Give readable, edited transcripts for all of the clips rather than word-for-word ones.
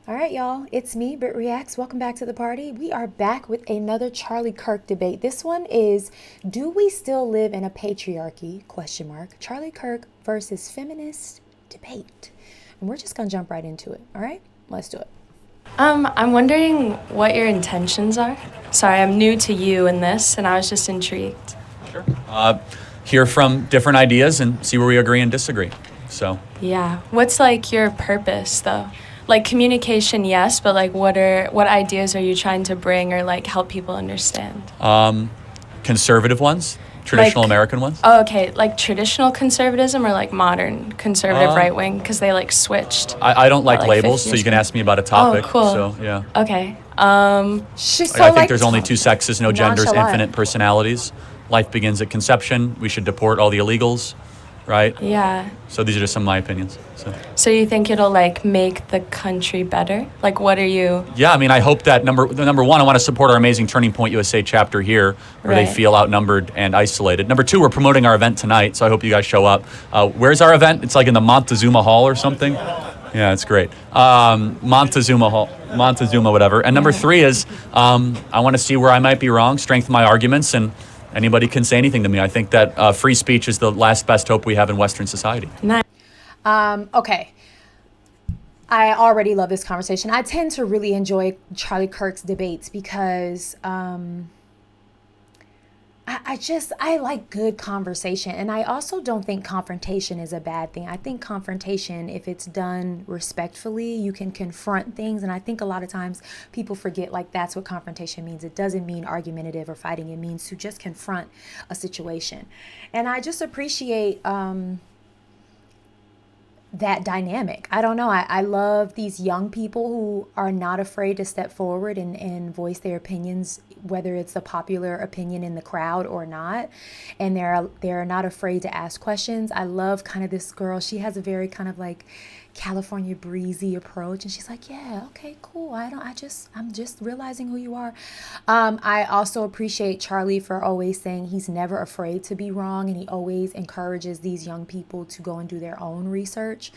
All right, y'all. It's me, Britt Reacts. Welcome back to the party. We are back with another Charlie Kirk debate. This one is, do we still live in a patriarchy? Question mark. Charlie Kirk versus feminist debate. And we're just gonna jump right into it. All right, let's do it. I'm wondering what your intentions are. Sorry, I'm new to you in this, and I was just intrigued. Sure. Hear from different ideas and see where we agree and disagree. So. Yeah. What's like your purpose though? Like communication, yes, but like what ideas are you trying to bring or like help people understand? Conservative ones, traditional American ones. Oh, okay. Like traditional conservatism or like modern conservative right wing because they like switched. I don't like labels, 50 so you can years ask me about a topic. Oh, cool. So yeah. Okay. She's so I think there's only two sexes, no genders, nonchalant. infinite personalities. Life begins at conception. We should deport all the illegals, right? Yeah. So these are just some of my opinions. So you think it'll like make the country better? Like what are you? Yeah, I mean, I hope that number one, I want to support our amazing Turning Point USA chapter here, where they Right. feel outnumbered and isolated. Number two, we're promoting our event tonight, so I hope you guys show up. Where's our event? It's like in the Montezuma Hall or something. Yeah, it's great. Montezuma Hall, Montezuma, whatever. And number three is, I want to see where I might be wrong, strengthen my arguments, and anybody can say anything to me. I think that free speech is the last best hope we have in Western society. Nice. Okay. I already love this conversation. I tend to really enjoy Charlie Kirk's debates because I like good conversation. And I also don't think confrontation is a bad thing. I think confrontation, if it's done respectfully, you can confront things. And I think a lot of times people forget like that's what confrontation means. It doesn't mean argumentative or fighting. It means to just confront a situation. And I just appreciate that dynamic. I don't know. I love these young people who are not afraid to step forward and voice their opinions, whether it's the popular opinion in the crowd or not. And they're not afraid to ask questions. I love kind of this girl. She has a very kind of like California breezy approach, and she's like, yeah, okay, cool. I'm just realizing who you are. I also appreciate Charlie for always saying he's never afraid to be wrong, and he always encourages these young people to go and do their own research.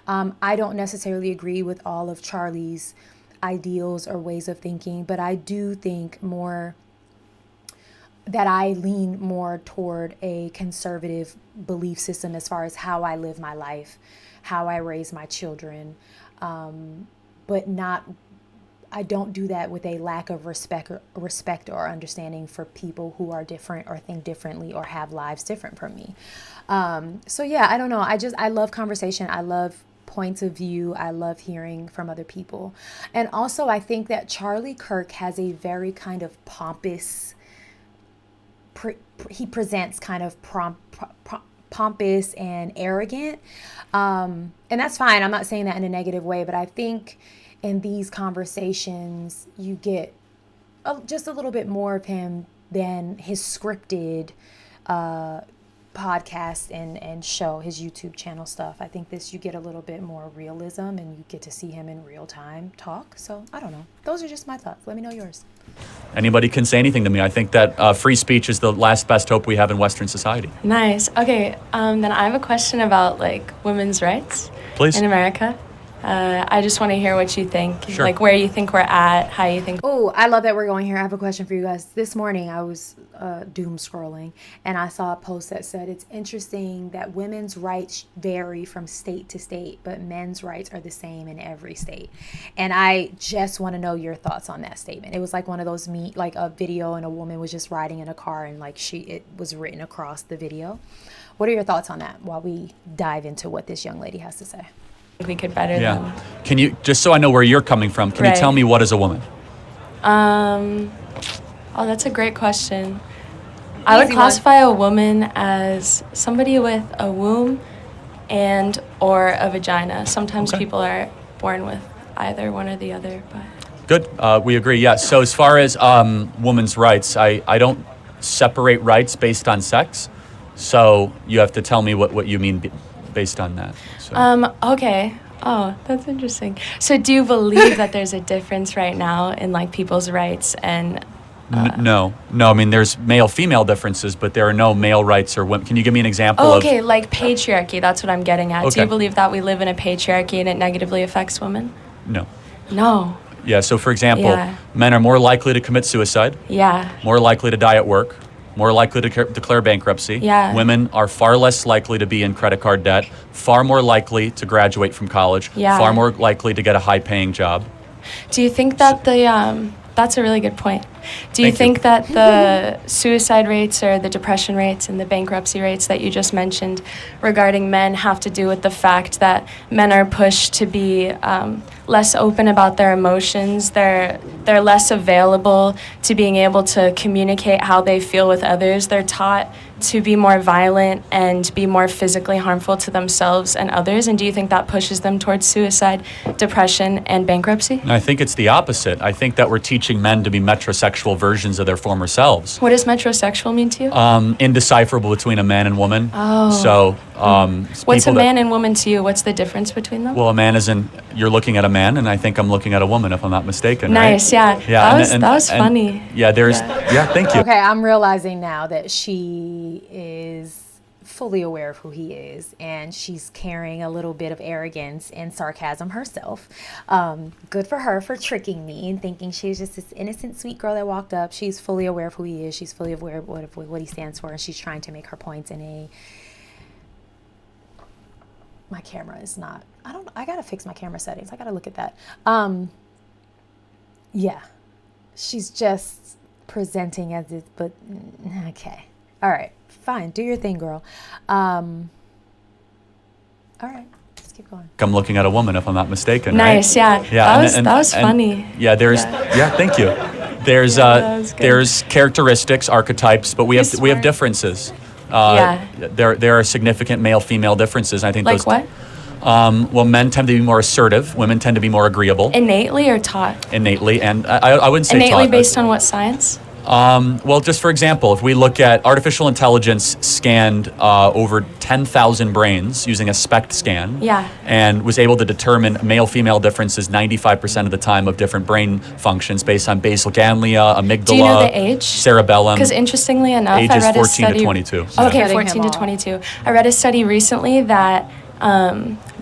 I don't necessarily agree with all of Charlie's ideals or ways of thinking, but I do think that I lean more toward a conservative belief system as far as how I live my life, how I raise my children, but I don't do that with a lack of respect or understanding for people who are different or think differently or have lives different from me. So yeah, I don't know. I love conversation. I love points of view. I love hearing from other people. And also I think that Charlie Kirk has a very kind of pompous, he presents kind of pompous and arrogant. And that's fine. I'm not saying that in a negative way, but I think in these conversations, you get just a little bit more of him than his scripted podcast and show, his YouTube channel stuff. I think you get a little bit more realism and you get to see him in real time talk. So I don't know. Those are just my thoughts. Let me know yours. Anybody can say anything to me. I think that free speech is the last best hope we have in Western society. Nice. Okay. Then I have a question about like women's rights Please. in America. I just want to hear what you think, Sure. like where you think we're at, how you think. Oh, I love that we're going here. I have a question for you guys. This morning I was doom scrolling and I saw a post that said it's interesting that women's rights vary from state to state, but men's rights are the same in every state. And I just want to know your thoughts on that statement. It was like one of those like a video and a woman was just riding in a car and like it was written across the video. What are your thoughts on that while we dive into what this young lady has to say? We could better Yeah. them. Can you, just so I know where you're coming from, can you Right. tell me what is a woman? Oh, that's a great question. I would Easy one. classify a woman as somebody with a womb and or a vagina. Sometimes Okay. people are born with either one or the other, but Good. We agree. Yeah. So as far as women's rights, I don't separate rights based on sex. So you have to tell me what you mean based on that. So. Okay. Oh, that's interesting. So do you believe that there's a difference right now in like people's rights and No. I mean, there's male-female differences, but there are no male rights or women. Can you give me an example Oh, of? okay, like patriarchy, that's what I'm getting at. Do Okay. you believe that we live in a patriarchy and it negatively affects women? No. No. Yeah, so for example, Yeah. men are more likely to commit suicide, Yeah. more likely to die at work, more likely to declare bankruptcy. Yeah. Women are far less likely to be in credit card debt, far more likely to graduate from college, Yeah. far more likely to get a high-paying job. Do you think that that's a really good point. Do you Thank you. think that the suicide rates or the depression rates and the bankruptcy rates that you just mentioned regarding men have to do with the fact that men are pushed to be less open about their emotions? They're less available to being able to communicate how they feel with others. They're taught to be more violent and be more physically harmful to themselves and others. And do you think that pushes them towards suicide, depression, and bankruptcy? I think it's the opposite. I think that we're teaching men to be metrosexual versions of their former selves. What does metrosexual mean to you? Indecipherable between a man and woman. Oh. So, What's a people man and woman to you? What's the difference between them? Well, a man you're looking at a man, and I think I'm looking at a woman, if I'm not mistaken. Nice, right? yeah. That was funny. Yeah, thank you. Okay, I'm realizing now that she is fully aware of who he is, and she's carrying a little bit of arrogance and sarcasm herself. Good for her for tricking me and thinking she was just this innocent, sweet girl that walked up. She's fully aware of who he is. She's fully aware of what he stands for, and she's trying to make her points in a... My camera is not... I gotta fix my camera settings. I gotta look at that. Yeah. She's just presenting as it, but okay. All right. Fine. Do your thing, girl. All right. Let's keep going. I'm looking at a woman, if I'm not mistaken. Nice, right? yeah. That was funny. Yeah, thank you. There's that was good. there's characteristics, archetypes, but we have smart. differences. Yeah. There are significant male-female differences. I think Like those. what? Well, men tend to be more assertive. Women tend to be more agreeable. Innately or taught? Innately, and I wouldn't say Innately taught. based on what science? Well, just for example, if we look at artificial intelligence scanned over 10,000 brains using a SPECT scan, Yeah. and was able to determine male-female differences 95% of the time of different brain functions based on basal ganglia, amygdala, Do you know the age? cerebellum. Because interestingly enough, Age I is read 14 a to study. 22. Okay, Cutting 14 him to off. 22. I read a study recently that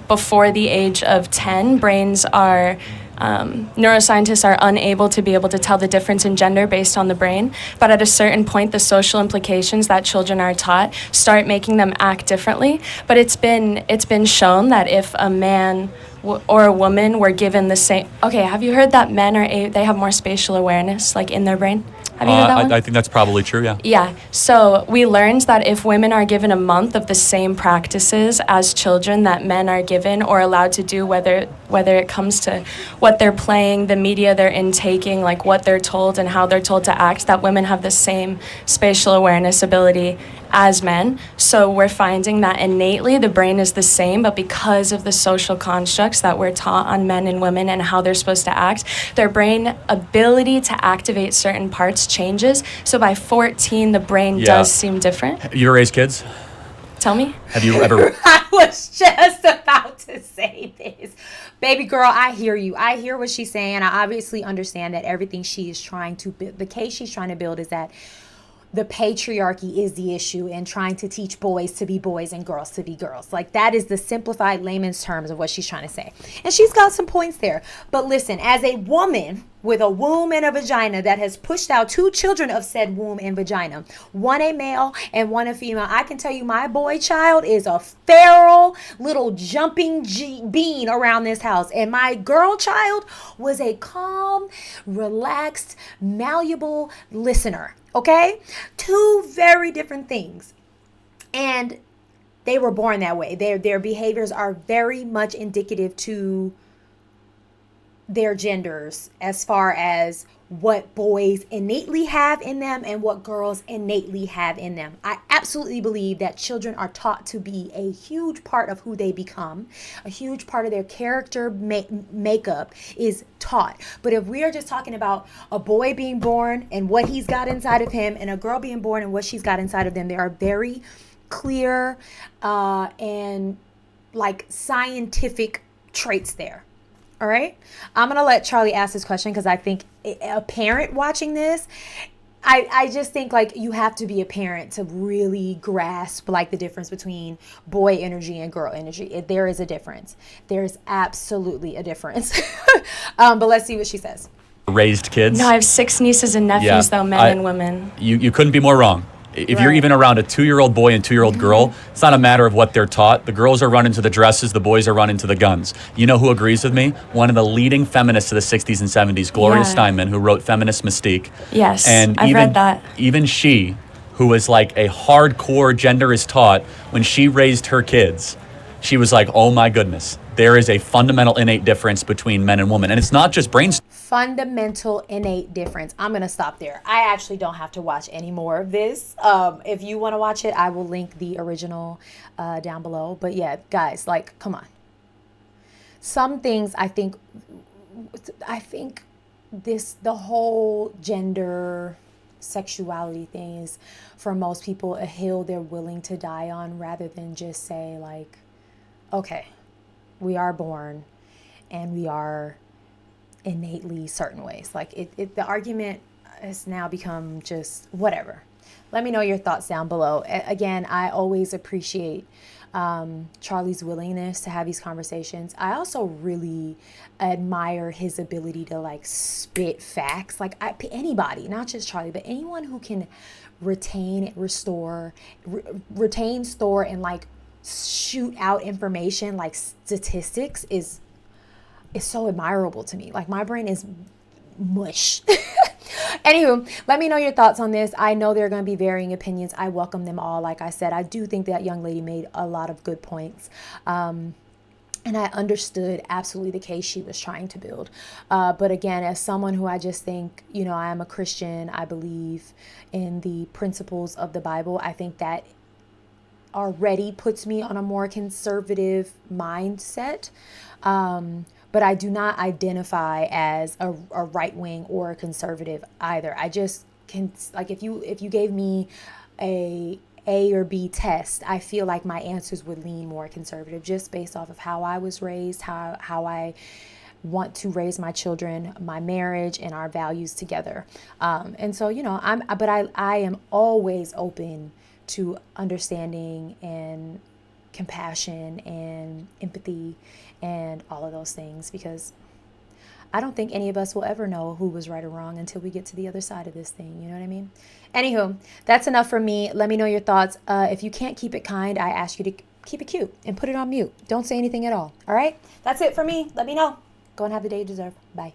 before the age of 10, brains are neuroscientists are unable to be able to tell the difference in gender based on the brain, but at a certain point the social implications that children are taught start making them act differently. But it's been shown that if a man or a woman were given the same... Okay, have you heard that men they have more spatial awareness, like in their brain? Have you heard that one? I think that's probably true, yeah. Yeah, so we learned that if women are given a month of the same practices as children that men are given or allowed to do, whether it comes to what they're playing, the media they're intaking, like what they're told and how they're told to act, that women have the same spatial awareness ability as men. So we're finding that innately the brain is the same, but because of the social constructs that we're taught on men and women and how they're supposed to act, their brain ability to activate certain parts changes. So by 14, the brain does seem different. You raise kids? Tell me. Have you ever... I was just about to say this. Baby girl, I hear you. I hear what she's saying. I obviously understand that everything she is trying to build, the case she's trying to build is that the patriarchy is the issue and trying to teach boys to be boys and girls to be girls. Like, that is the simplified layman's terms of what she's trying to say. And she's got some points there. But listen, as a woman with a womb and a vagina that has pushed out 2 children of said womb and vagina, one a male and one a female, I can tell you my boy child is a feral little jumping bean around this house. And my girl child was a calm, relaxed, malleable listener. Okay? 2 very different things. And they were born that way. Their behaviors are very much indicative to their genders as far as what boys innately have in them and what girls innately have in them. I absolutely believe that children are taught to be a huge part of who they become. A huge part of their character makeup is taught. But if we are just talking about a boy being born and what he's got inside of him and a girl being born and what she's got inside of them, there are very clear and like scientific traits there. All right. I'm going to let Charlie ask this question because I think a parent watching this, I just think like you have to be a parent to really grasp like the difference between boy energy and girl energy. There is a difference. There's absolutely a difference. But let's see what she says. Raised kids. No, I have 6 nieces and nephews, though, men and women. You couldn't be more wrong. If you're even around a 2-year-old boy and 2-year-old girl, it's not a matter of what they're taught. The girls are running to the dresses, the boys are running to the guns. You know who agrees with me? One of the leading feminists of the 60s and 70s, Gloria Steinman, who wrote Feminist Mystique. Yes, and I've read that. Even she, who was like a hardcore gender is taught, when she raised her kids, she was like, oh my goodness, there is a fundamental innate difference between men and women. And it's not just brain. Fundamental innate difference. I'm gonna stop there. I actually don't have to watch any more of this. If you want to watch it, I will link the original down below. But yeah, guys, like, come on. Some things I think the whole gender sexuality thing is, for most people, a hill they're willing to die on, rather than just say like, okay, we are born and we are innately certain ways. Like the argument has now become just whatever. Let me know your thoughts down below. Again, I always appreciate Charlie's willingness to have these conversations. I also really admire his ability to like spit facts. Like anybody, not just Charlie, but anyone who can retain, store, and like shoot out information like statistics is so admirable to me. Like my brain is mush. Anywho, let me know your thoughts on this. I know there are going to be varying opinions. I welcome them all. Like I said, I do think that young lady made a lot of good points. And I understood absolutely the case she was trying to build. But again, as someone who I just think, you know, I am a Christian, I believe in the principles of the Bible. I think that already puts me on a more conservative mindset. But I do not identify as a right wing or a conservative either. I just can, like, if you gave me a or B test, I feel like my answers would lean more conservative, just based off of how I was raised, how I want to raise my children, my marriage, and our values together. And so, you know, I am always open to understanding and compassion and empathy and all of those things, because I don't think any of us will ever know who was right or wrong until we get to the other side of this thing. You know what I mean? Anywho, that's enough for me. Let me know your thoughts. If you can't keep it kind, I ask you to keep it cute and put it on mute. Don't say anything at all. All right? That's it for me. Let me know. Go and have the day you deserve. Bye.